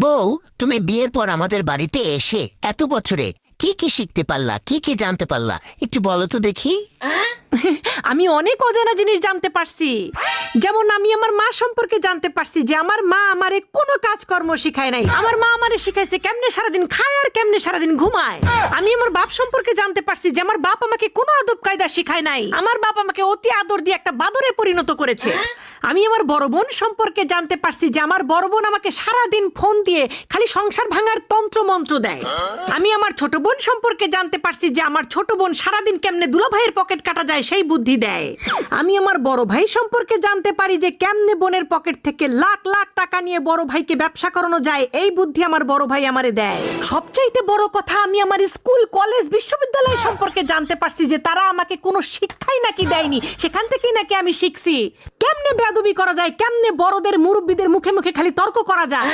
বউ, তুমি বিয়ের পর আমাদের বাড়িতে এসে এত বছরে কি কি শিখতে পারলা, কি কি জানতে পারলা, একটু বলো তো দেখি। আমি অনেক অজানা জিনিস জানতে পারছি। যেমন আমি আমার মা সম্পর্কে জানতে পারছি যে আমার মা আমারে কোনো কাজকর্ম শিখায় নাই। আমার মা আমারে শিখাইছে কেমনে সারাদিন খায় আর কেমনে সারাদিন ঘুমায়। আমি আমার বাপ সম্পর্কে জানতে পারছি যে আমার বাপ আমাকে কোনো আদব কায়দা শিখায় নাই। আমার বাপ আমাকে অতি আদর দিয়ে একটা বাদরে পরিণত করেছে। আমি আমার বড় বোন সম্পর্কে জানতে পারছি যে আমার বড় বোন আমাকে সারাদিন ফোন দিয়ে খালি সংসার ভাঙার তন্ত্র মন্ত্র দেয়। আমি আমার ছোট বোন সম্পর্কে জানতে পারছি যে আমার ছোট বোন সারাদিন কেমনে দুলাভাইয়ের পকেট কাটা যায় সেই বুদ্ধি দেয়। আমি আমার বড় ভাই সম্পর্কে জানতে পারি যে কেমনে বোনের পকেট থেকে লাখ লাখ টাকা নিয়ে বড় ভাইকে ব্যবসা করানো যায়, এই বুদ্ধি আমার বড় ভাই আমারে দেয়। সবচাইতে বড় কথা, আমি আমার স্কুল কলেজ বিশ্ববিদ্যালয় সম্পর্কে জানতে পারছি যে তারা আমাকে কোনো শিক্ষাই নাকি দেয়নি, সেখান থেকেই নাকি আমি শিখছি কেমনে বেয়াদবি করা যায়, কেমনে বড়দের মুরব্বীদের মুখে মুখে খালি তর্ক করা যায়।